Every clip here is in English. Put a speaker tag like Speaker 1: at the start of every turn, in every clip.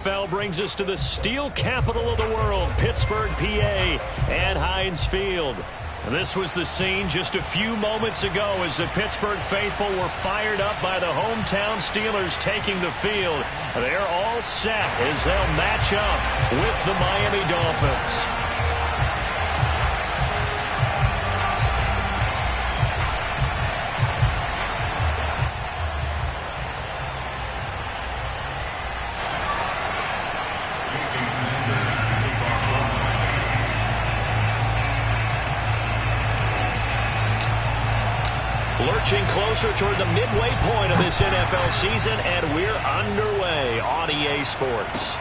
Speaker 1: NFL brings us to the steel capital of the world, Pittsburgh, PA, at Heinz Field. This was the scene just a few moments ago as the Pittsburgh faithful were fired up by the hometown Steelers taking the field. They're all set as they'll match up with the Miami Dolphins. Lurching closer toward the midway point of this NFL season, and we're underway on EA Sports.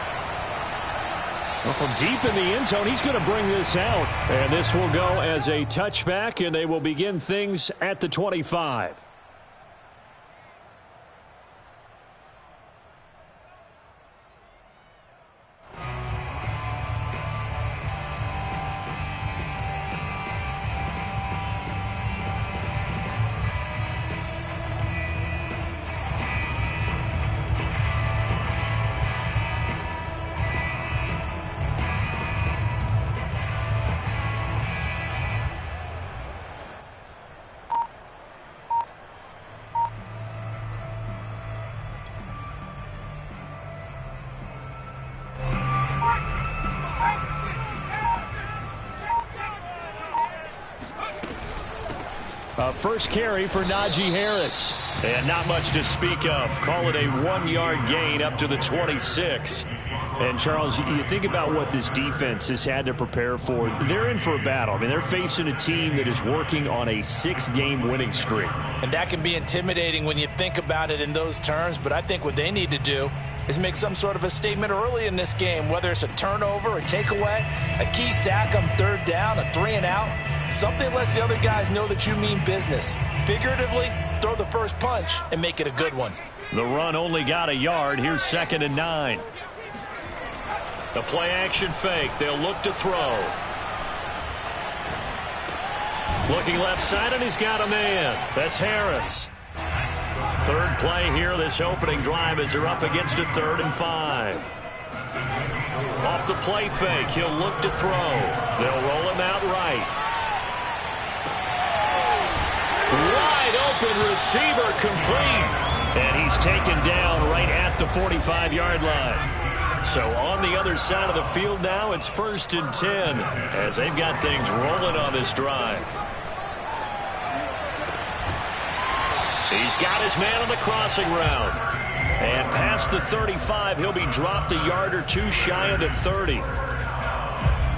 Speaker 1: Well, from deep in the end zone, he's going to bring this out. And this will go as a touchback, and they will begin things at the 25. First carry for Najee Harris. And not much to speak of. Call it a 1-yard gain up to the 26. And, Charles, you think about what this defense has had to prepare for. They're in for a battle. I mean, they're facing a team that is working on a 6-game winning streak. And that can be intimidating when you think about it in those terms. But I think what they need to do is make some sort of a statement early in this game, whether it's a turnover, a takeaway, a key sack on third down, a 3-and-out. Something that lets the other guys know that you mean business. Figuratively, throw the first punch and make it a good one. The run only got a yard. Here's 2nd and 9. The play-action fake. They'll look to throw. Looking left side, and he's got a man. That's Harris. Third play here, this opening drive, as they're up against a 3rd and 5. Off the play fake, he'll look to throw. They'll roll him out right. Wide open receiver complete. And he's taken down right at the 45-yard line. So on the other side of the field now, it's 1st and 10 as they've got things rolling on this drive. He's got his man on the crossing route. And past the 35, he'll be dropped a yard or two shy of the 30.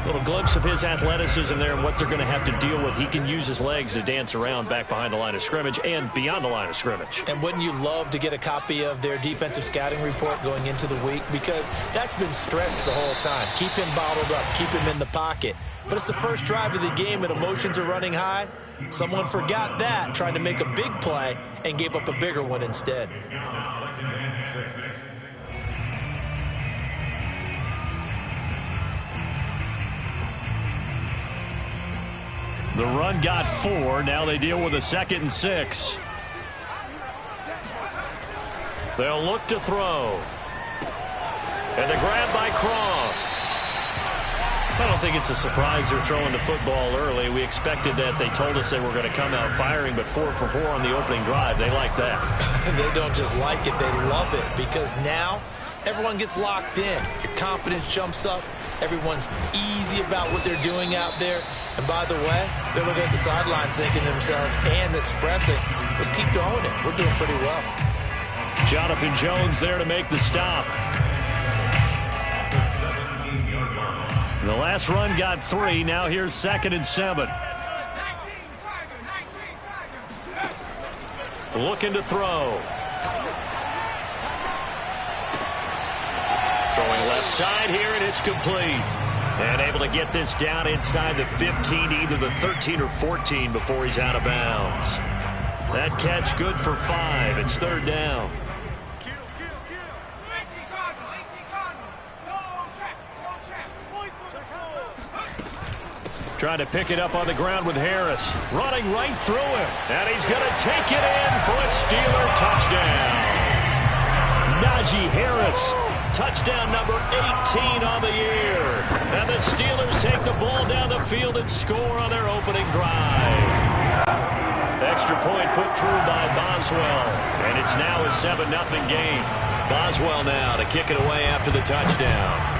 Speaker 1: Little glimpse of his athleticism there and what they're going to have to deal with. He can use his legs to dance around back behind the line of scrimmage and beyond the line of scrimmage. And wouldn't you love to get a copy of their defensive scouting report going into the week? Because that's been stressed the whole time. Keep him bottled up. Keep him in the pocket. But it's the first drive of the game and emotions are running high. Someone forgot that, trying to make a big play, and gave up a bigger one instead. The run got 4. Now they deal with a 2nd and 6. They'll look to throw. And the grab by Croft. I don't think it's a surprise they're throwing the football early. We expected that. They told us they were going to come out firing, but 4 for 4 on the opening drive. They like that. They don't just like it. They love it because now everyone gets locked in. Your confidence jumps up. Everyone's easy about what they're doing out there. And by the way, they're looking at the sidelines thinking to themselves and expressing, let's keep throwing it. We're doing pretty well. Jonathan Jones there to make the stop. The last run got 3. Now here's 2nd and 7. Looking to throw. Throwing left side here, and it's complete. And able to get this down inside the 15, either the 13 or 14 before he's out of bounds. That catch good for 5. It's 3rd down. Trying to pick it up on the ground with Harris. Running right through him. And he's going to take it in for a Steeler touchdown. Najee Harris touchdown number 18 on the year. And the Steelers take the ball down the field and score on their opening drive. Extra point put through by Boswell. And it's now a 7-0 game. Boswell now to kick it away after the touchdown.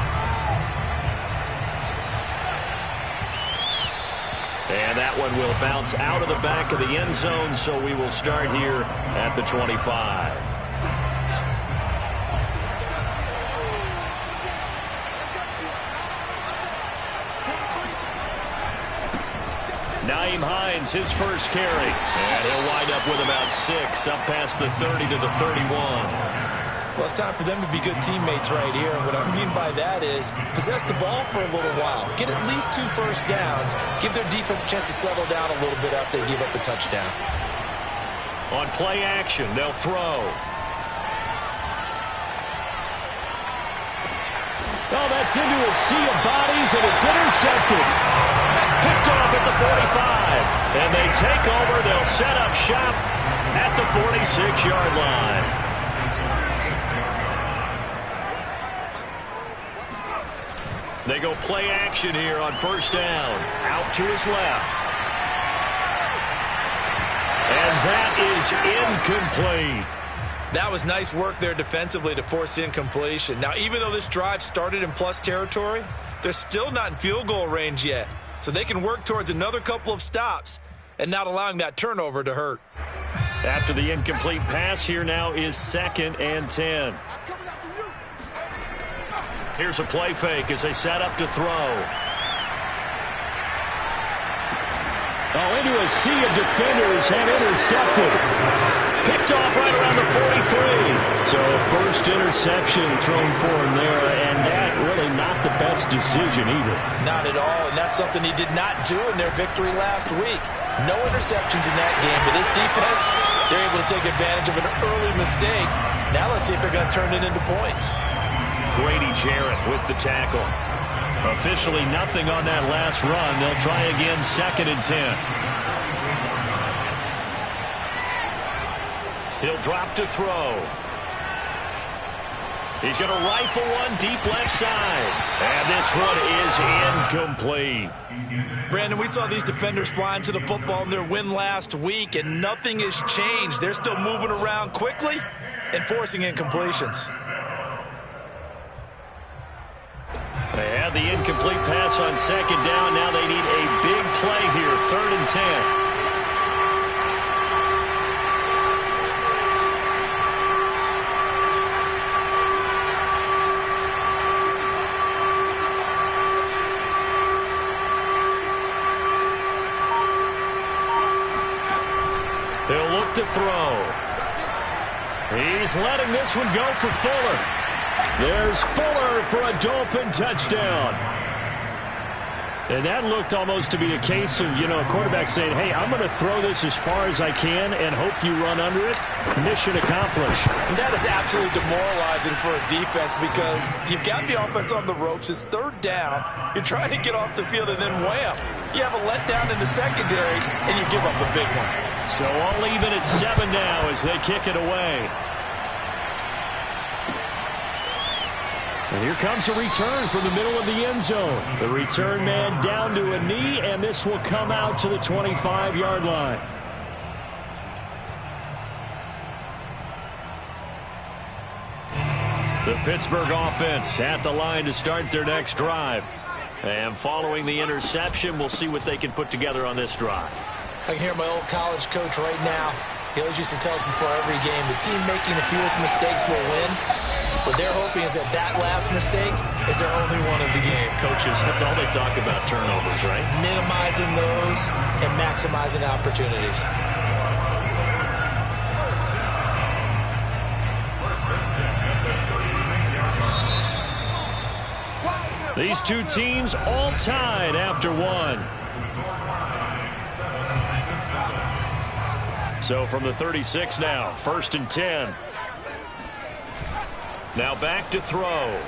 Speaker 1: And that one will bounce out of the back of the end zone, so we will start here at the 25. Nyheim Hines, his first carry. And he'll wind up with about 6, up past the 30 to the 31.
Speaker 2: Well, it's time for them to be good teammates right here. And what I mean by that is possess the ball for a little while. Get at least 2 first downs. Give their defense a chance to settle down a little bit after they give up the touchdown.
Speaker 1: On play action, they'll throw. Oh, that's into a sea of bodies, and it's intercepted. Picked off at the 45. And they take over. They'll set up shop at the 46-yard line. They go play action here on first down. Out to his left. And that is incomplete.
Speaker 2: That was nice work there defensively to force incompletion. Now, even though this drive started in plus territory, they're still not in field goal range yet. So they can work towards another couple of stops and not allowing that turnover to hurt.
Speaker 1: After the incomplete pass, here now is 2nd and 10. Here's a play fake as they set up to throw. Oh, into a sea of defenders and intercepted. Picked off right around the 43. So first interception thrown for him there, and that really not the best decision either.
Speaker 2: Not at all, and that's something he did not do in their victory last week. No interceptions in that game, but this defense, they're able to take advantage of an early mistake. Now let's see if they're going to turn it into points.
Speaker 1: Grady Jarrett with the tackle. Officially nothing on that last run. They'll try again, 2nd and 10. He'll drop to throw. He's going to rifle one deep left side. And this one is incomplete.
Speaker 2: Brandon, we saw these defenders flying to the football in their win last week, and nothing has changed. They're still moving around quickly and forcing incompletions.
Speaker 1: They had the incomplete pass on 2nd down. Now they need a big play here, 3rd and 10. They'll look to throw. He's letting this one go for Fuller. There's Fuller for a Dolphin touchdown. And that looked almost to be a case of, a quarterback saying, hey, I'm going to throw this as far as I can and hope you run under it. Mission accomplished.
Speaker 2: And that is absolutely demoralizing for a defense because you've got the offense on the ropes. It's 3rd down. You're trying to get off the field and then wham. You have a letdown in the secondary and you give up a big one.
Speaker 1: So all even at 7 now as they kick it away. And here comes a return from the middle of the end zone. The return man down to a knee, and this will come out to the 25-yard line. The Pittsburgh offense at the line to start their next drive. And following the interception, we'll see what they can put together on this drive.
Speaker 2: I can hear my old college coach right now. He always used to tell us before every game, the team making the fewest mistakes will win. What they're hoping is that last mistake is their only one of the game.
Speaker 1: Coaches, that's all they talk about, turnovers, right?
Speaker 2: Minimizing those and maximizing opportunities.
Speaker 1: These two teams all tied after one. So from the 36 now, 1st and 10. Now back to throw.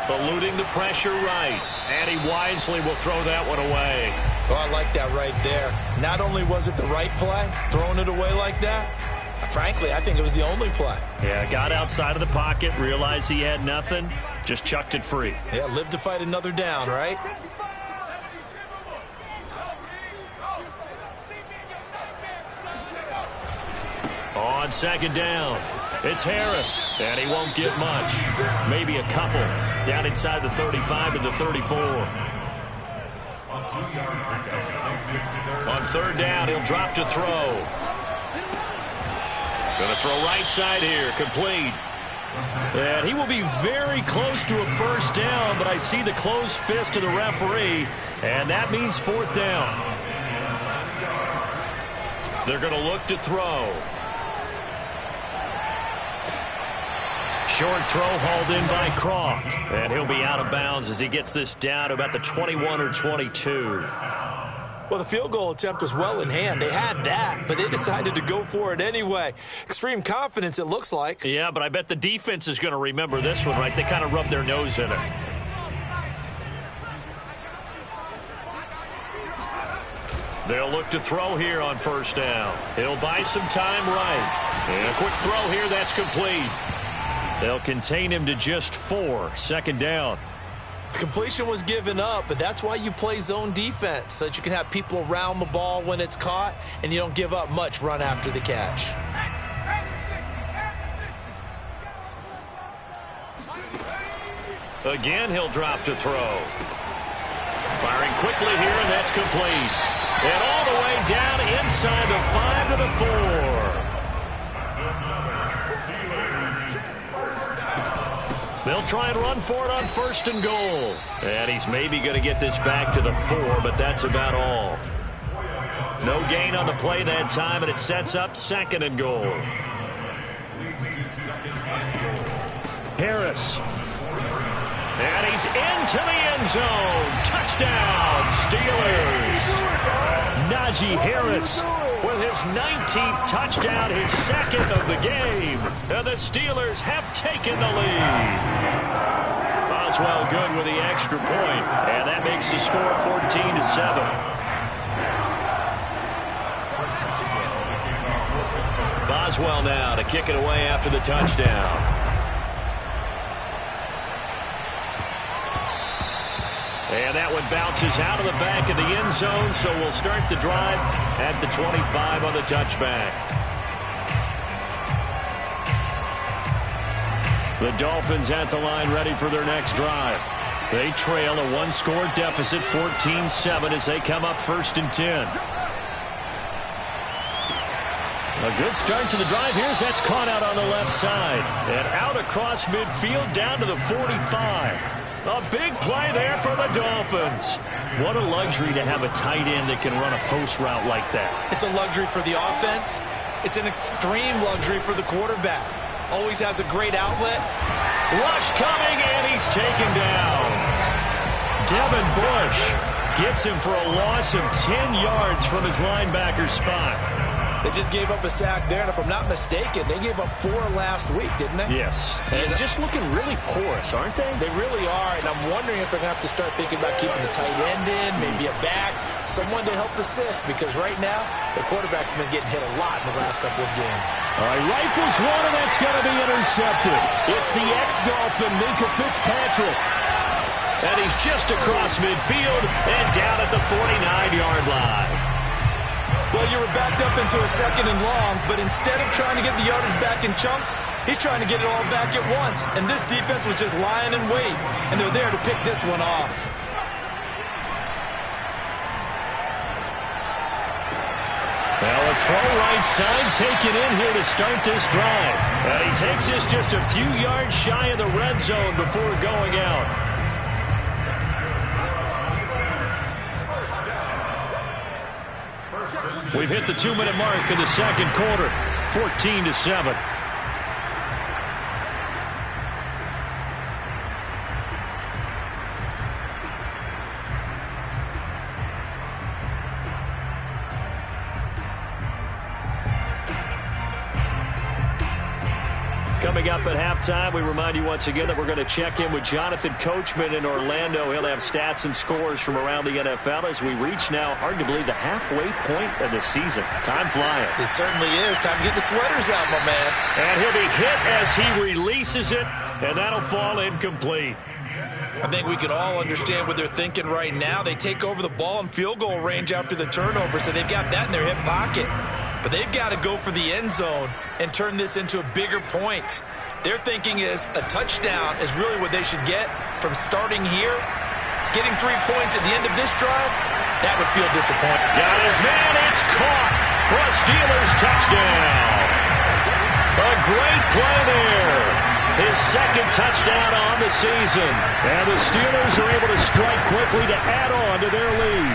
Speaker 1: Eluding the pressure right. And he wisely will throw that one away.
Speaker 2: Oh, I like that right there. Not only was it the right play, throwing it away like that, Frankly, I think it was the only play.
Speaker 1: Yeah, got outside of the pocket, realized he had nothing, just chucked it free.
Speaker 2: Yeah, live to fight another down, right?
Speaker 1: On second down, it's Harris, and he won't get much. Maybe a couple. Down inside the 35 to the 34. On third down, he'll drop to throw. Going to throw right side here, complete. And he will be very close to a first down, but I see the closed fist of the referee, and that means fourth down. They're going to look to throw. Short throw hauled in by Croft, and he'll be out of bounds as he gets this down to about the 21 or 22.
Speaker 2: Well, the field goal attempt was well in hand. They had that, but they decided to go for it anyway. Extreme confidence, it looks like.
Speaker 1: Yeah, but I bet the defense is going to remember this one, right? They kind of rubbed their nose in it. They'll look to throw here on first down. He'll buy some time right. And a quick throw here, that's complete. They'll contain him to just 4, second down.
Speaker 2: The completion was given up, but that's why you play zone defense, so that you can have people around the ball when it's caught, and you don't give up much run after the catch.
Speaker 1: Again, he'll drop to throw. Firing quickly here, and that's complete. And all the way down inside the 5 to the 4. They'll try and run for it on first and goal. And he's maybe going to get this back to the 4, but that's about all. No gain on the play that time, and it sets up second and goal. Harris. And he's into the end zone. Touchdown, Steelers. Najee Harris with his 19th touchdown, his second of the game. And the Steelers have taken the lead. Boswell good with the extra point, and that makes the score 14-7. Boswell now to kick it away after the touchdown. And that one bounces out of the back of the end zone, so we'll start the drive at the 25 on the touchback. The Dolphins at the line ready for their next drive. They trail a one-score deficit, 14-7, as they come up first and 10. A good start to the drive here as that's caught out on the left side. And out across midfield down to the 45. A big play there for the Dolphins. What a luxury to have a tight end that can run a post route like that.
Speaker 2: It's a luxury for the offense. It's an extreme luxury for the quarterback. Always has a great outlet.
Speaker 1: Rush coming, and he's taken down. Devin Bush gets him for a loss of 10 yards from his linebacker spot.
Speaker 2: They just gave up a sack there, and if I'm not mistaken, they gave up 4 last week, didn't they?
Speaker 1: Yes. And just looking really porous, aren't they?
Speaker 2: They really are, and I'm wondering if they're going to have to start thinking about keeping the tight end in, maybe a back, someone to help assist, because right now, the quarterback's been getting hit a lot in the last couple of games.
Speaker 1: All right, rifles one, and that's going to be intercepted. It's the ex-Dolphin, Minkah Fitzpatrick. And he's just across midfield and down at the 49-yard line.
Speaker 2: Well, you were backed up into a second and long, but instead of trying to get the yardage back in chunks, he's trying to get it all back at once. And this defense was just lying in wait, and they're there to pick this one off.
Speaker 1: Well, a throw right side taken in here to start this drive. And he takes this just a few yards shy of the red zone before going out. We've hit the 2-minute mark of the second quarter, 14-7. coming up at halftime. We remind you once again that we're going to check in with Jonathan Coachman in Orlando. He'll have stats and scores from around the NFL as we reach now, hard to believe, the halfway point of the season. Time flying.
Speaker 2: It certainly is. Time to get the sweaters out, my man.
Speaker 1: And he'll be hit as he releases it, and that'll fall incomplete.
Speaker 2: I think we can all understand what they're thinking right now. They take over the ball in field goal range after the turnover, so they've got that in their hip pocket. But they've got to go for the end zone and turn this into a bigger point. Their thinking is a touchdown is really what they should get from starting here. Getting 3 points at the end of this drive, that would feel disappointing.
Speaker 1: Got his man, it's caught for a Steelers touchdown. A great play there. His second touchdown on the season. And the Steelers are able to strike quickly to add on to their lead.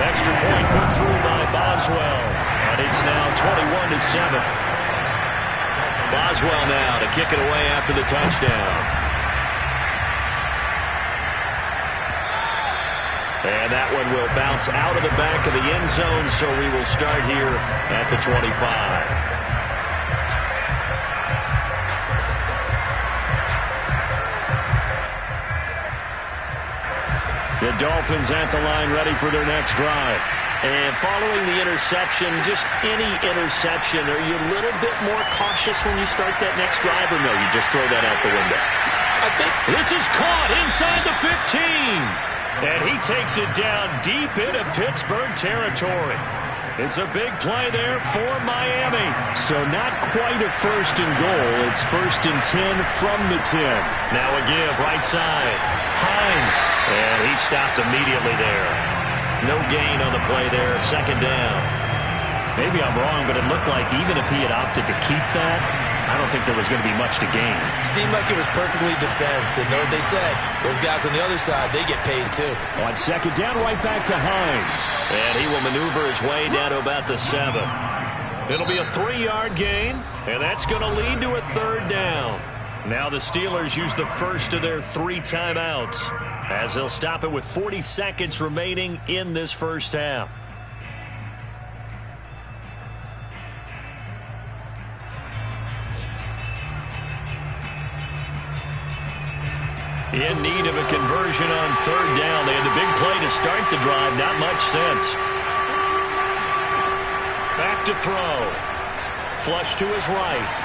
Speaker 1: Extra point put through by Boswell. And it's now 21-7. Boswell now to kick it away after the touchdown. And that one will bounce out of the back of the end zone, so we will start here at the 25. The Dolphins at the line, ready for their next drive. And following the interception, just any interception, are you a little bit more cautious when you start that next drive, or no, you just throw that out the window?
Speaker 2: I think
Speaker 1: this is caught inside the 15. And he takes it down deep into Pittsburgh territory. It's a big play there for Miami. So not quite a first and goal. It's 1st and 10 from the 10. Now a give right side. Hines. And he stopped immediately there. No gain on the play there. 2nd down. Maybe I'm wrong, but it looked like even if he had opted to keep that, I don't think there was going to be much to gain.
Speaker 2: Seemed like it was perfectly defense. And know what they said? Those guys on the other side, they get paid too.
Speaker 1: On 2nd down, right back to Hines. And he will maneuver his way down to about the 7. It'll be a 3-yard gain, and that's going to lead to a 3rd down. Now the Steelers use the first of their 3 timeouts as they'll stop it with 40 seconds remaining in this first half. In need of a conversion on 3rd down. They had the big play to start the drive. Not much sense. Back to throw. Flush to his right.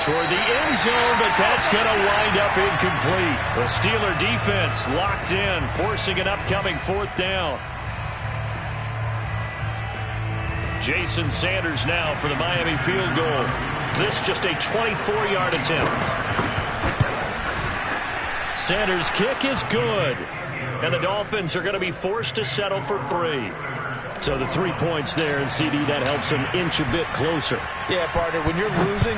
Speaker 1: Toward the end zone, but that's going to wind up incomplete. The Steeler defense locked in, forcing an upcoming 4th down. Jason Sanders now for the Miami field goal. This just a 24-yard attempt. Sanders' kick is good. And the Dolphins are going to be forced to settle for 3. So the 3 points there, and CD, that helps them inch a bit closer.
Speaker 2: Yeah, partner, when you're losing,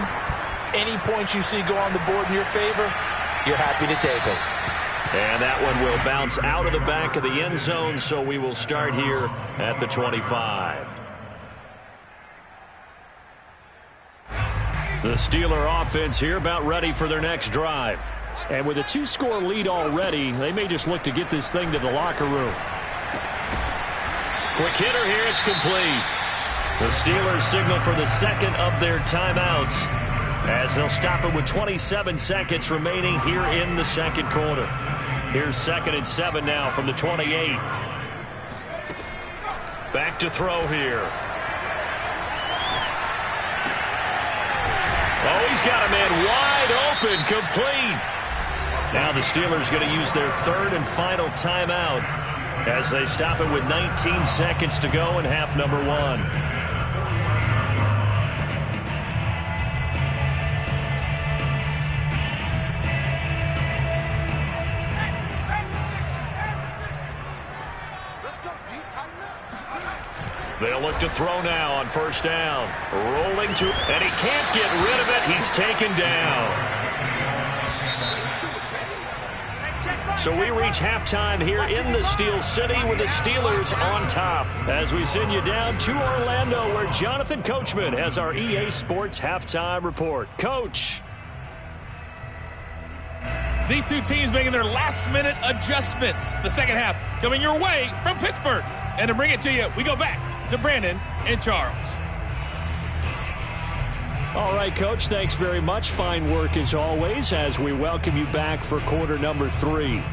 Speaker 2: any points you see go on the board in your favor, you're happy to take them.
Speaker 1: And that one will bounce out of the back of the end zone, so we will start here at the 25. The Steeler offense here about ready for their next drive. And with a 2-score lead already, they may just look to get this thing to the locker room. Quick hitter here, it's complete. The Steelers signal for the 2nd of their timeouts as they'll stop it with 27 seconds remaining here in the 2nd quarter. Here's 2nd and 7 now from the 28. Back to throw here. Oh, he's got a man wide open, complete. Now the Steelers going to use their 3rd and final timeout as they stop it with 19 seconds to go in half number 1. They'll look to throw now on 1st down. Rolling to, and he can't get rid of it. He's taken down. So we reach halftime here in the Steel City with the Steelers on top as we send you down to Orlando where Jonathan Coachman has our EA Sports halftime report. Coach.
Speaker 3: These two teams making their last-minute adjustments. The second half coming your way from Pittsburgh. And to bring it to you, we go back to Brandon and Charles.
Speaker 1: All right, Coach, thanks very much. Fine work as always as we welcome you back for quarter number 3.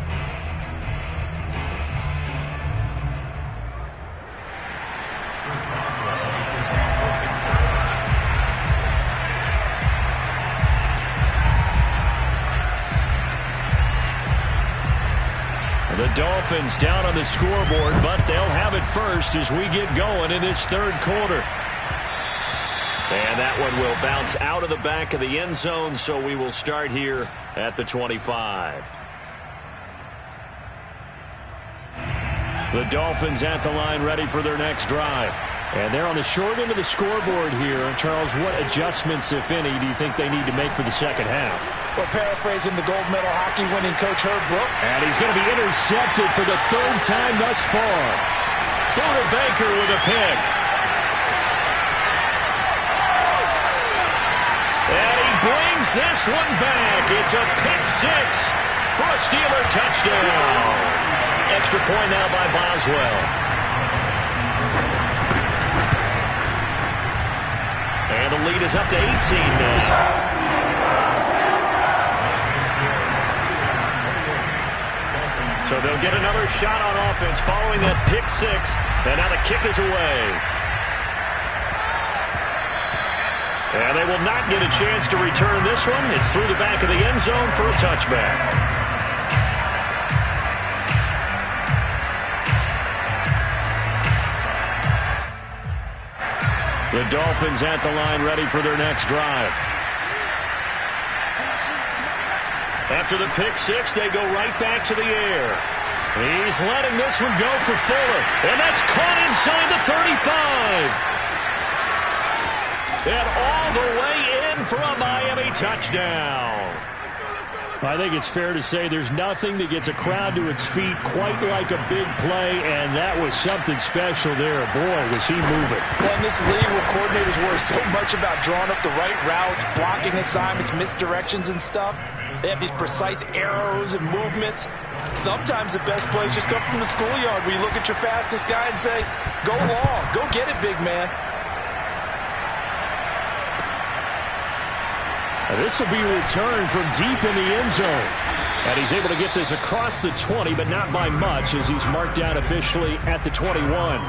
Speaker 1: The Dolphins down on the scoreboard, but they'll have it first as we get going in this third quarter. And that one will bounce out of the back of the end zone, so we will start here at the 25. The Dolphins at the line ready for their next drive. And they're on the short end of the scoreboard here. Charles, what adjustments, if any, do you think they need to make for the second half?
Speaker 4: Well, paraphrasing the gold medal hockey winning coach Herb Brooks.
Speaker 1: And he's going to be intercepted for the third time thus far. Buda Baker with a pick. And he brings this one back. It's a pick 6 for a Steeler touchdown. Extra point now by Boswell. And the lead is up to 18 now. So they'll get another shot on offense following that pick 6. And now the kick is away. And they will not get a chance to return this one. It's through the back of the end zone for a touchback. The Dolphins at the line ready for their next drive. After the pick 6, they go right back to the air. He's letting this one go for Fuller. And that's caught inside the 35. And all the way in for a Miami touchdown. I think it's fair to say there's nothing that gets a crowd to its feet quite like a big play, and that was something special there. Boy, was he moving.
Speaker 4: Well, in this league where coordinators worry so much about drawing up the right routes, blocking assignments, misdirections and stuff, they have these precise arrows and movements. Sometimes the best plays just come from the schoolyard where you look at your fastest guy and say, go long, go get it, big man.
Speaker 1: This will be returned from deep in the end zone. And he's able to get this across the 20, but not by much as he's marked down officially at the 21.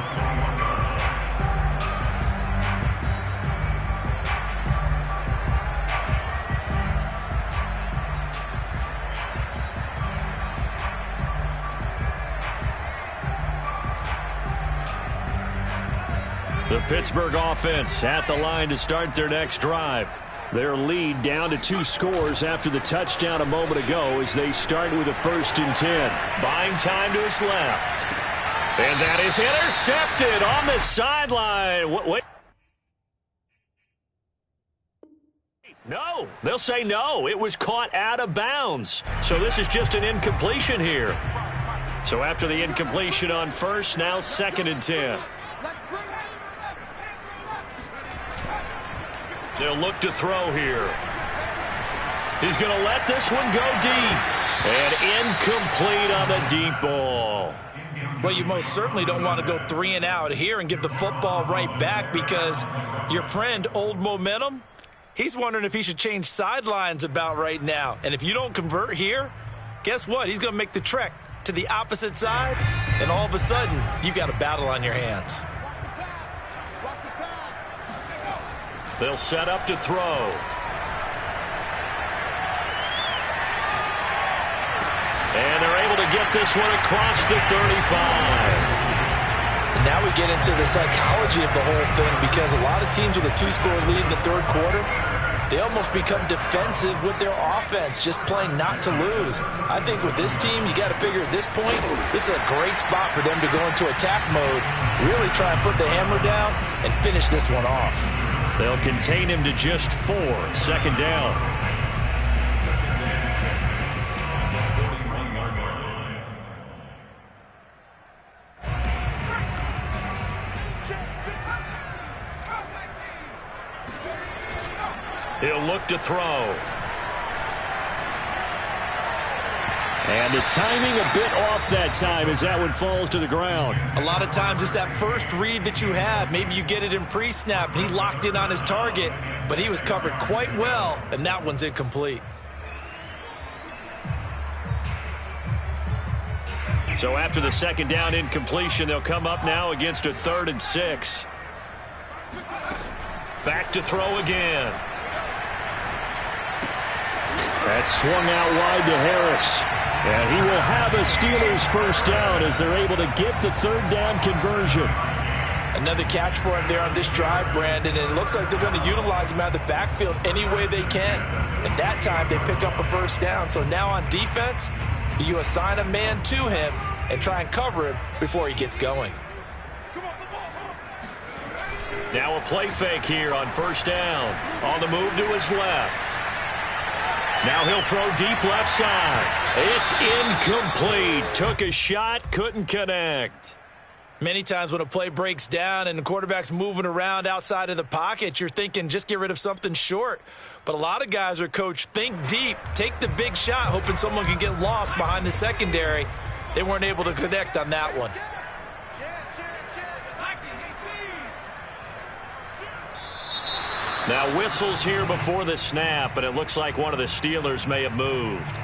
Speaker 1: The Pittsburgh offense at the line to start their next drive. Their lead down to 2 scores after the touchdown a moment ago as they start with a 1st and 10. Buying time to his left. And that is intercepted on the sideline. Wait. No, they'll say no. It was caught out of bounds. So this is just an incompletion here. So after the incompletion on 1st, now 2nd and 10. They'll look to throw here. He's going to let this one go deep. And incomplete on the deep ball.
Speaker 2: Well, you most certainly don't want to go 3 and out here and give the football right back because your friend, Old Momentum, he's wondering if he should change sidelines about right now. And if you don't convert here, guess what? He's going to make the trek to the opposite side, and all of a sudden, you've got a battle on your hands.
Speaker 1: They'll set up to throw. And they're able to get this one across the 35.
Speaker 4: And now we get into the psychology of the whole thing because a lot of teams with a 2-score lead in the 3rd quarter, they almost become defensive with their offense, just playing not to lose. I think with this team, you got to figure at this point, this is a great spot for them to go into attack mode, really try and put the hammer down and finish this one off.
Speaker 1: They'll contain him to just 4. 2nd down. He'll look to throw. And the timing a bit off that time as that one falls to the ground.
Speaker 2: A lot of times it's that first read that you have. Maybe you get it in pre-snap, and he locked in on his target, but he was covered quite well, and that one's incomplete.
Speaker 1: So after the second down incompletion, they'll come up now against a 3rd and 6. Back to throw again. That's swung out wide to Harris. And he will have a Steelers first down as they're able to get the 3rd down conversion.
Speaker 4: Another catch for him there on this drive, Brandon, and it looks like they're going to utilize him out of the backfield any way they can. And that time they pick up a first down. So now on defense, do you assign a man to him and try and cover him before he gets going?
Speaker 1: Now a play fake here on first down. On the move to his left. Now he'll throw deep left side. It's incomplete. Took a shot, couldn't connect.
Speaker 2: Many times when a play breaks down and the quarterback's moving around outside of the pocket, you're thinking just get rid of something short. But a lot of guys are coached, think deep, take the big shot, hoping someone can get lost behind the secondary. They weren't able to connect on that one.
Speaker 1: Now whistles here before the snap, but it looks like one of the Steelers may have moved.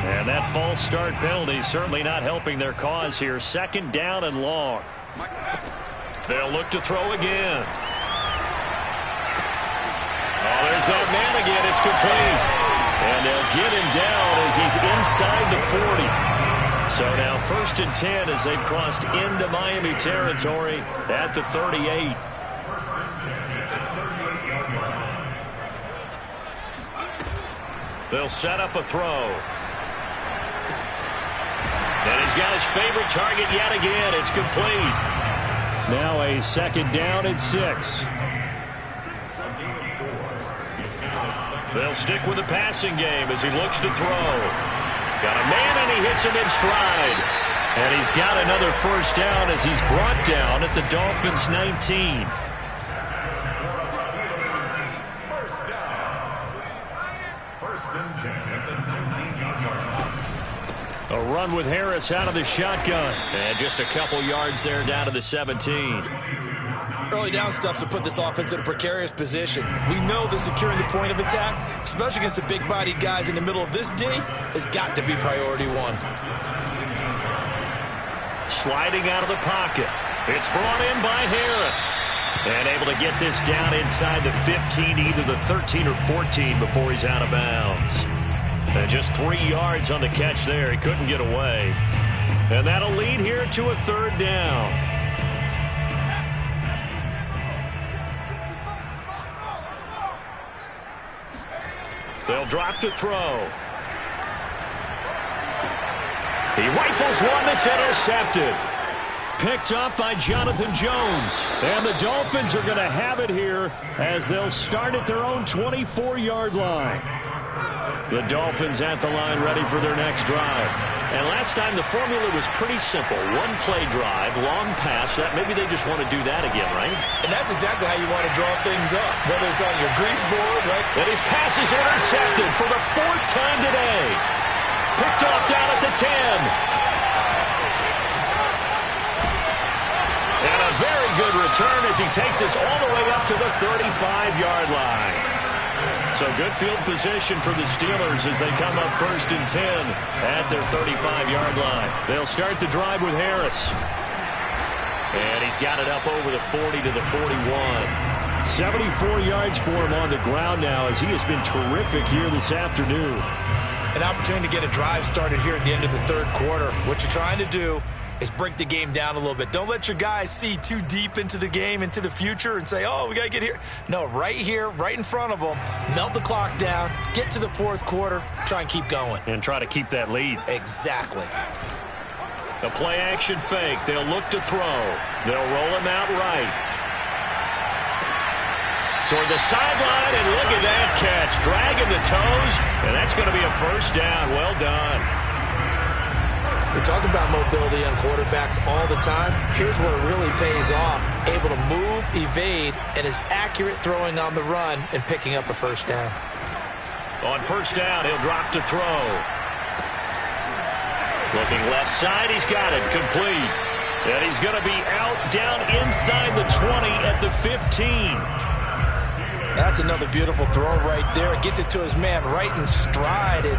Speaker 1: And that false start penalty certainly not helping their cause here. 2nd down and long. They'll look to throw again. Oh, there's that man again. It's complete. And they'll get him down as he's inside the 40. So now 1st and 10 as they've crossed into Miami territory at the 38. They'll set up a throw. And he's got his favorite target yet again. It's complete. Now a 2nd down and 6. They'll stick with the passing game as he looks to throw. Got a man, and he hits him in stride. And he's got another first down as he's brought down at the Dolphins' 19.
Speaker 5: First and 10 at the 19-yard line.
Speaker 1: A run with Harris out of the shotgun. And just a couple yards there down to the 17.
Speaker 2: Early down stuff to put this offense in a precarious position. We know that securing the point of attack, especially against the big-bodied guys in the middle of this D, has got to be priority one.
Speaker 1: Sliding out of the pocket. It's brought in by Harris. And able to get this down inside the 15, either the 13 or 14 before he's out of bounds. And just 3 yards on the catch there. He couldn't get away. And that'll lead here to a 3rd down. They'll drop to throw. He rifles one that's intercepted. Picked up by Jonathan Jones. And the Dolphins are going to have it here as they'll start at their own 24-yard line. The Dolphins at the line ready for their next drive. And last time the formula was pretty simple. 1-play drive, long pass. That maybe they just want to do that again, right?
Speaker 2: And that's exactly how you want to draw things up, whether it's on your grease board, right?
Speaker 1: And his pass is intercepted for the 4th time today. Picked off down at the 10. And a very good return as he takes us all the way up to the 35-yard line. So good field position for the Steelers as they come up 1st and 10 at their 35-yard line. They'll start the drive with Harris. And he's got it up over the 40 to the 41. 74 yards for him on the ground now as he has been terrific here this afternoon.
Speaker 2: An opportunity to get a drive started here at the end of the 3rd quarter. What you're trying to do is break the game down a little bit. Don't let your guys see too deep into the game, into the future, and say, oh, we got to get here. No, right here, right in front of them, melt the clock down, get to the 4th quarter, try and keep going.
Speaker 1: And try to keep that lead.
Speaker 2: Exactly.
Speaker 1: The play action fake. They'll look to throw. They'll roll him out right. Toward the sideline, and look at that catch. Dragging the toes, and that's going to be a first down. Well done.
Speaker 4: We talk about mobility on quarterbacks all the time. Here's where it really pays off. Able to move, evade, and is accurate throwing on the run and picking up a first down.
Speaker 1: On first down, he'll drop to throw. Looking left side, he's got it, complete. And he's going to be out down inside the 20 at the 15.
Speaker 4: That's another beautiful throw right there. It gets it to his man right in stride. And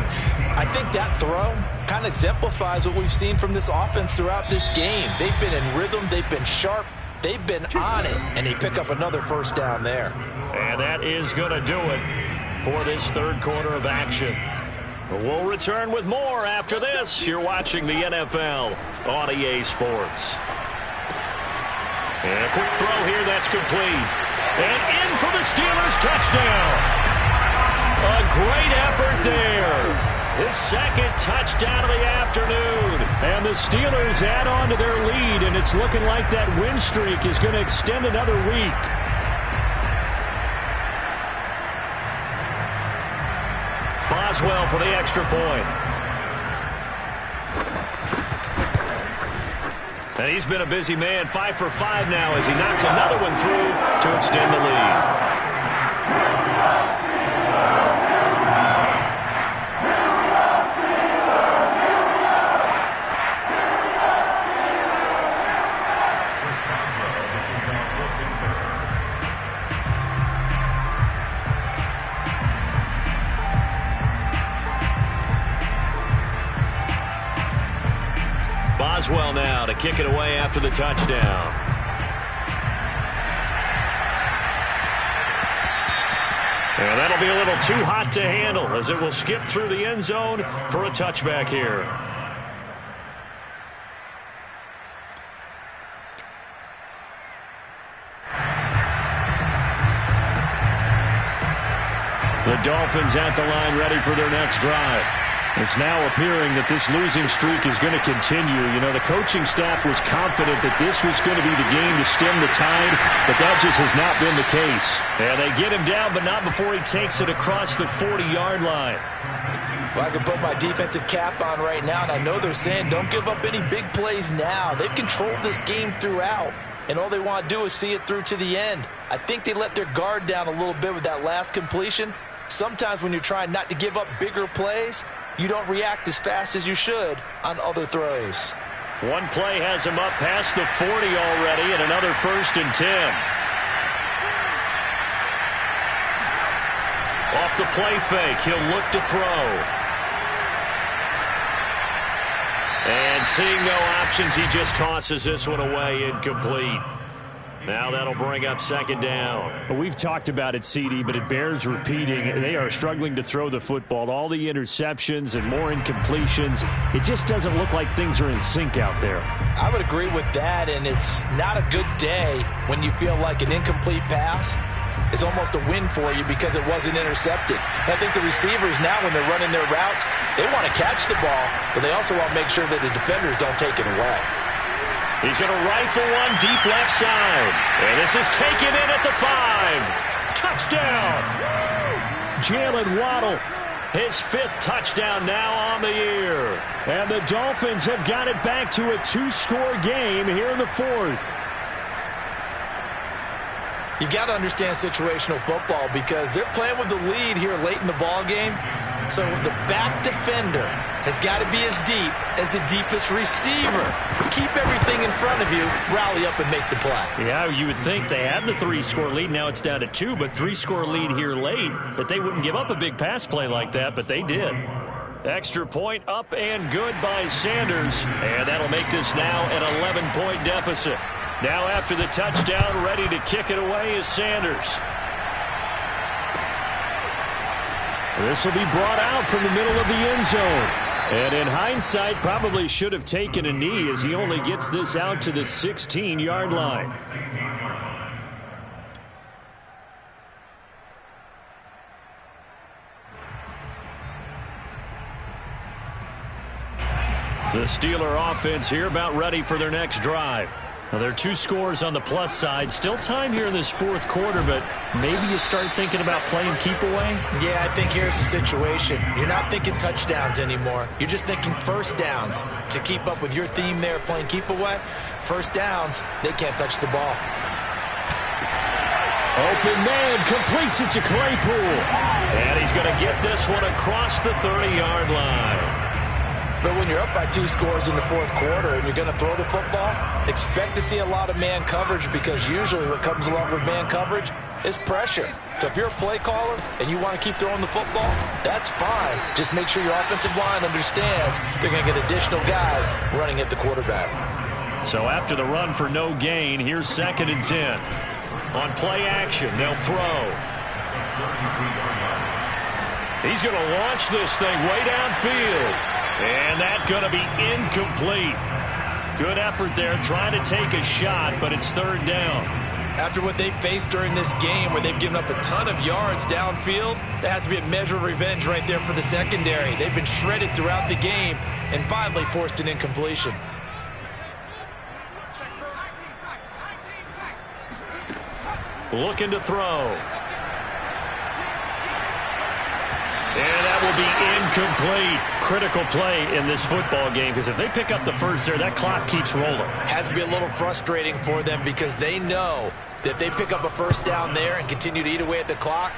Speaker 4: I think that throw kind of exemplifies what we've seen from this offense throughout this game. They've been in rhythm. They've been sharp. They've been on it. And they pick up another first down there.
Speaker 1: And that is going to do it for this third quarter of action. We'll return with more after this. You're watching the NFL on EA Sports. And a quick throw here that's complete. And in for the Steelers touchdown. A great effort there. His second touchdown of the afternoon. And the Steelers add on to their lead, and it's looking like that win streak is going to extend another week. Boswell for the extra point. And he's been a busy man, 5 for 5 now as he knocks another one through to extend the lead. Boswell now to kick it away after the touchdown. And that'll be a little too hot to handle as it will skip through the end zone for a touchback here. The Dolphins at the line ready for their next drive. It's now appearing that this losing streak is going to continue. You know, the coaching staff was confident that this was going to be the game to stem the tide, but that just has not been the case. And they get him down, but not before he takes it across the 40-yard line.
Speaker 4: Well, I can put my defensive cap on right now, and I know they're saying don't give up any big plays now. They've controlled this game throughout, and all they want to do is see it through to the end. I think they let their guard down a little bit with that last completion. Sometimes when you're trying not to give up bigger plays, you don't react as fast as you should on other throws.
Speaker 1: One play has him up past the 40 already, and another 1st and 10. Off the play fake, he'll look to throw. And seeing no options, he just tosses this one away, incomplete. Now that'll bring up 2nd down. We've talked about it, CD, but it bears repeating. They are struggling to throw the football. All the interceptions and more incompletions. It just doesn't look like things are in sync out there.
Speaker 4: I would agree with that, and it's not a good day when you feel like an incomplete pass is almost a win for you because it wasn't intercepted. And I think the receivers now, when they're running their routes, they want to catch the ball, but they also want to make sure that the defenders don't take it away.
Speaker 1: He's going to rifle one deep left side. And this is taken in at the 5. Touchdown! Jalen Waddle, his 5th touchdown now on the year. And the Dolphins have got it back to a 2-score game here in the 4th.
Speaker 4: You've got to understand situational football because they're playing with the lead here late in the ball game. So the back defender has got to be as deep as the deepest receiver. Keep everything in front of you, rally up and make the play.
Speaker 1: Yeah, you would think they had the 3-score lead. Now it's down to 2, but 3-score lead here late, that they wouldn't give up a big pass play like that, but they did. Extra point up and good by Sanders, and that'll make this now an 11-point deficit. Now after the touchdown, ready to kick it away is Sanders. This will be brought out from the middle of the end zone. And in hindsight, probably should have taken a knee as he only gets this out to the 16-yard line. The Steeler offense here about ready for their next drive. Well, there are 2 scores on the plus side. Still time here in this fourth quarter, but maybe you start thinking about playing keep away?
Speaker 2: Yeah, I think here's the situation. You're not thinking touchdowns anymore. You're just thinking first downs. To keep up with your theme there, playing keep away, first downs, they can't touch the ball.
Speaker 1: Open man completes it to Claypool. And he's going to get this one across the 30-yard line.
Speaker 4: But when you're up by 2 scores in the fourth quarter and you're going to throw the football, expect to see a lot of man coverage, because usually what comes along with man coverage is pressure. So if you're a play caller and you want to keep throwing the football, that's fine. Just make sure your offensive line understands they're going to get additional guys running at the quarterback.
Speaker 1: So after the run for no gain, here's 2nd and 10. On play action, they'll throw. He's going to launch this thing way downfield. And that's going to be incomplete. Good effort there, trying to take a shot, but it's 3rd down.
Speaker 2: After what they faced during this game, where they've given up a ton of yards downfield, that has to be a measure of revenge right there for the secondary. They've been shredded throughout the game and finally forced an incompletion.
Speaker 1: Looking to throw. And that will be incomplete. Critical play in this football game, because if they pick up the first there, that clock keeps rolling.
Speaker 2: Has to be a little frustrating for them, because they know that if they pick up a first down there and continue to eat away at the clock,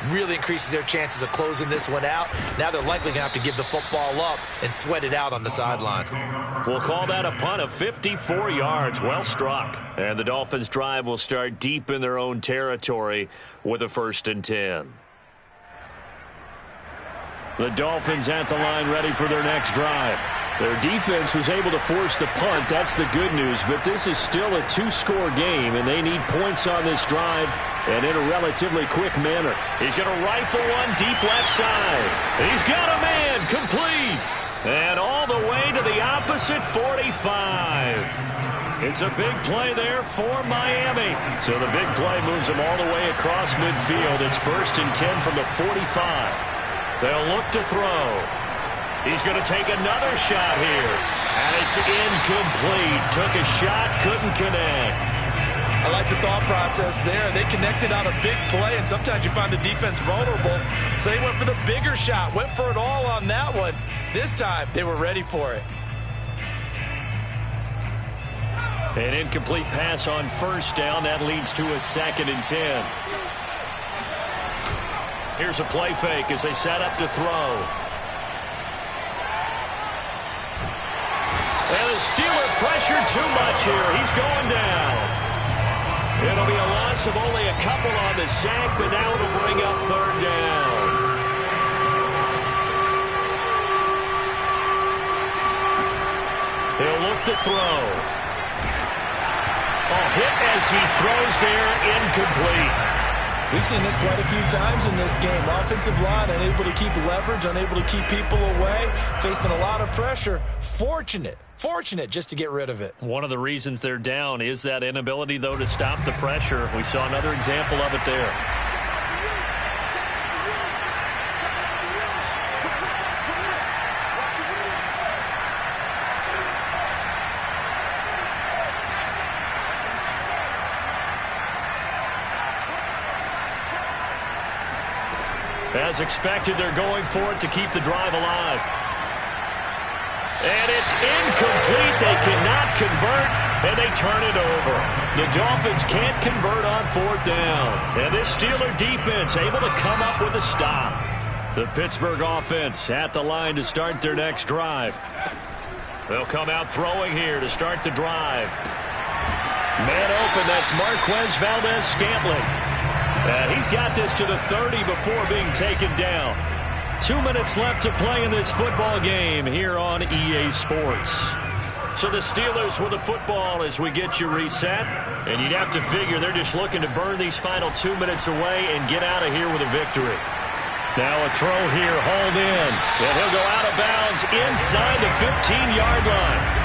Speaker 2: really increases their chances of closing this one out. Now they're likely going to have to give the football up and sweat it out on the sideline.
Speaker 1: We'll call that a punt of 54 yards. Well struck. And the Dolphins' drive will start deep in their own territory with a 1st and 10. The Dolphins at the line, ready for their next drive. Their defense was able to force the punt. That's the good news. But this is still a 2-score game, and they need points on this drive, and in a relatively quick manner. He's going to rifle one deep left side. He's got a man, complete. And all the way to the opposite 45. It's a big play there for Miami. So the big play moves them all the way across midfield. It's 1st and 10 from the 45. They'll look to throw. He's going to take another shot here. And it's incomplete. Took a shot, couldn't connect.
Speaker 2: I like the thought process there. They connected on a big play, and sometimes you find the defense vulnerable. So they went for the bigger shot, went for it all on that one. This time, they were ready for it.
Speaker 1: An incomplete pass on 1st down. That leads to a 2nd and 10. Here's a play fake as they set up to throw. And the Steeler pressured too much here. He's going down. It'll be a loss of only a couple on the sack, but now it'll bring up 3rd down. He'll look to throw. Hit as he throws there, incomplete.
Speaker 2: We've seen this quite a few times in this game. Offensive line unable to keep leverage, unable to keep people away, facing a lot of pressure. Fortunate just to get rid of it.
Speaker 1: One of the reasons they're down is that inability, though, to stop the pressure. We saw another example of it there. As expected, they're going for it to keep the drive alive. And it's incomplete. They cannot convert, and they turn it over. The Dolphins can't convert on 4th down. And this Steeler defense able to come up with a stop. The Pittsburgh offense at the line to start their next drive. They'll come out throwing here to start the drive. Man open, that's Marquez Valdes-Scantling. He's got this to the 30 before being taken down. 2 minutes left to play in this football game here on EA Sports. So the Steelers with the football as we get you reset. And you'd have to figure they're just looking to burn these final 2 minutes away and get out of here with a victory. Now a throw here, hauled in. And he'll go out of bounds inside the 15-yard line.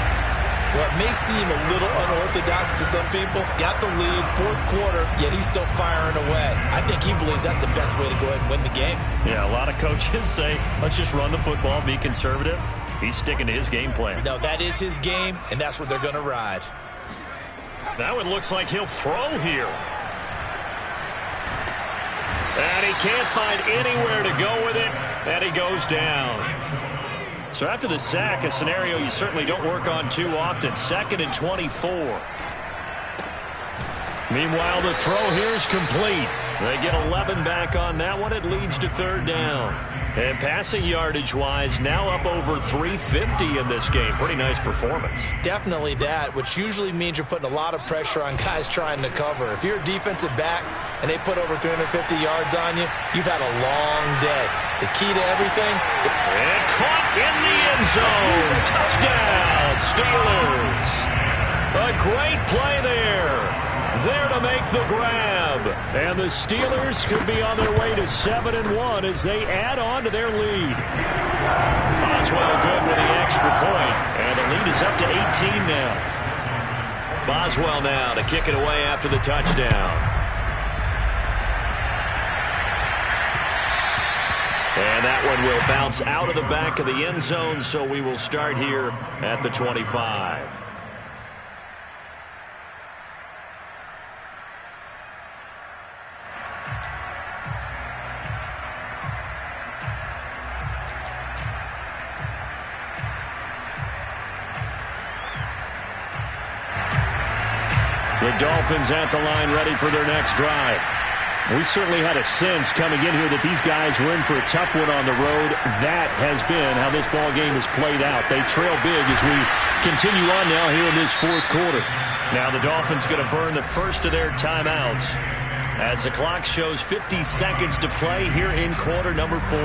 Speaker 2: Well, it may seem a little unorthodox to some people. Got the lead, 4th quarter, yet he's still firing away. I think he believes that's the best way to go ahead and win the game.
Speaker 1: Yeah, a lot of coaches say, let's just run the football, be conservative. He's sticking to his game plan.
Speaker 2: No, that is his game, and that's what they're going to ride.
Speaker 1: Now it looks like he'll throw here. And he can't find anywhere to go with it, and he goes down. So after the sack, a scenario you certainly don't work on too often. 2nd and 24. Meanwhile, the throw here is complete. They get 11 back on that one. It leads to 3rd down. And passing yardage-wise, now up over 350 in this game. Pretty nice performance.
Speaker 2: Definitely that, which usually means you're putting a lot of pressure on guys trying to cover. If you're a defensive back and they put over 350 yards on you, you've had a long day. The key to everything...
Speaker 1: And caught in the end zone. Touchdown, Steelers. A great play there. There to make the grab. And the Steelers could be on their way to 7-1 as they add on to their lead. Boswell good with the extra point. And the lead is up to 18 now. Boswell now to kick it away after the touchdown. And that one will bounce out of the back of the end zone, so we will start here at the 25. The Dolphins at the line, ready for their next drive. We certainly had a sense coming in here that these guys were in for a tough one on the road. That has been how this ball game has played out. They trail big as we continue on now here in this 4th quarter. Now the Dolphins going to burn the first of their timeouts as the clock shows 50 seconds to play here in quarter number 4.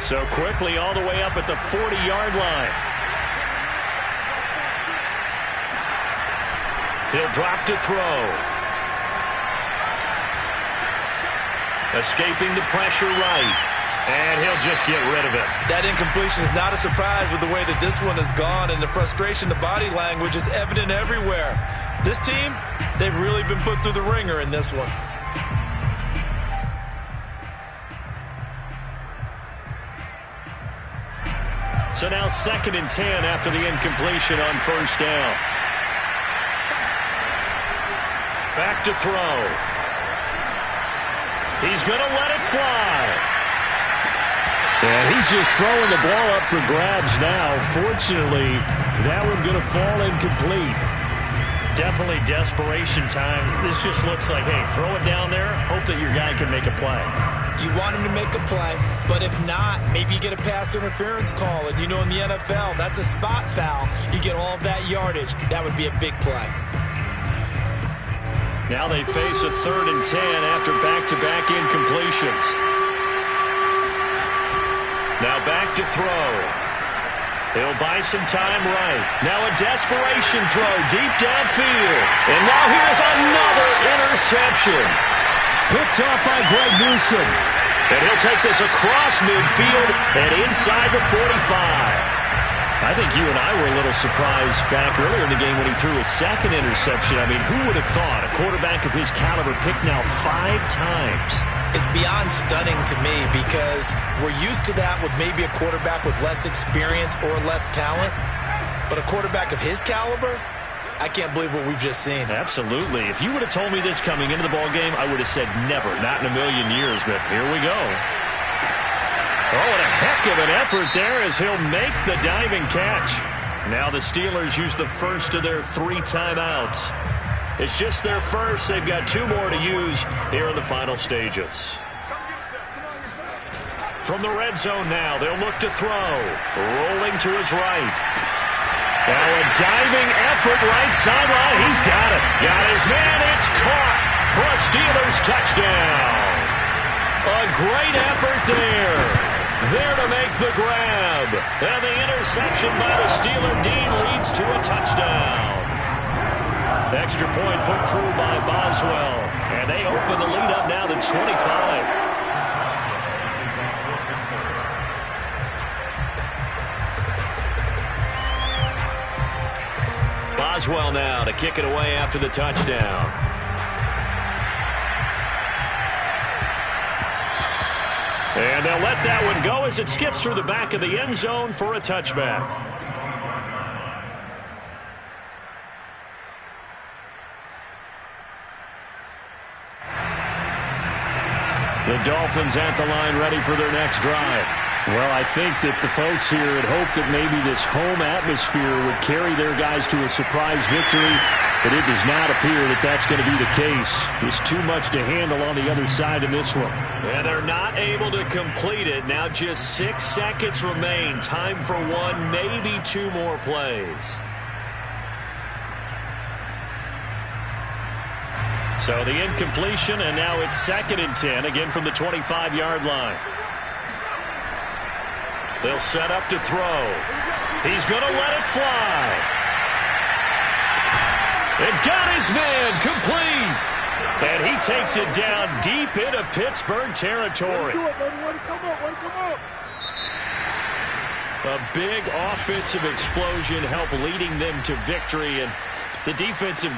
Speaker 1: So quickly all the way up at the 40-yard line. He'll drop to throw. Escaping the pressure right. And he'll just get rid of it.
Speaker 2: That incompletion is not a surprise with the way that this one has gone, and the frustration, the body language is evident everywhere. This team, they've really been put through the ringer in this one.
Speaker 1: So now 2nd and 10 after the incompletion on 1st down. Back to throw. He's going to let it fly. And he's just throwing the ball up for grabs now. Fortunately, that one going to fall incomplete. Definitely desperation time. This just looks like, hey, throw it down there, hope that your guy can make a play.
Speaker 2: You want him to make a play, but if not, maybe you get a pass interference call. And you know in the NFL, that's a spot foul. You get all of that yardage. That would be a big play.
Speaker 1: Now they face a 3rd and 10 after back-to-back incompletions. Now back to throw. He'll buy some time right. Now a desperation throw deep downfield. And now here's another interception. Picked off by Greg Newsome. And he'll take this across midfield and inside the 45. I think you and I were a little surprised back earlier in the game when he threw his 2nd interception. I mean, who would have thought a quarterback of his caliber picked now 5 times?
Speaker 2: It's beyond stunning to me because we're used to that with maybe a quarterback with less experience or less talent. But a quarterback of his caliber, I can't believe what we've just seen.
Speaker 1: Absolutely. If you would have told me this coming into the ballgame, I would have said never, not in a million years. But here we go. Oh, and a heck of an effort there as he'll make the diving catch. Now the Steelers use the first of their 3 timeouts. It's just their first. They've got 2 more to use here in the final stages. From the red zone now, they'll look to throw. Rolling to his right. Now a diving effort right sideline. He's got it. Got his man. It's caught for a Steelers touchdown. A great effort there. There to make the grab. And the interception by the Steeler D leads to a touchdown. Extra point put through by Boswell. And they open the lead up now to 25. Criswell now to kick it away after the touchdown. And they'll let that one go as it skips through the back of the end zone for a touchback. The Dolphins at the line ready for their next drive. Well, I think that the folks here had hoped that maybe this home atmosphere would carry their guys to a surprise victory, but it does not appear that that's going to be the case. There's too much to handle on the other side in this one. And they're not able to complete it. Now just 6 seconds remain. Time for one, maybe two more plays. So the incompletion, and now it's 2nd and 10, again from the 25-yard line. They'll set up to throw. He's going to let it fly. And got his man complete. And he takes it down deep into Pittsburgh territory. A big offensive explosion helped leading them to victory. And the defensive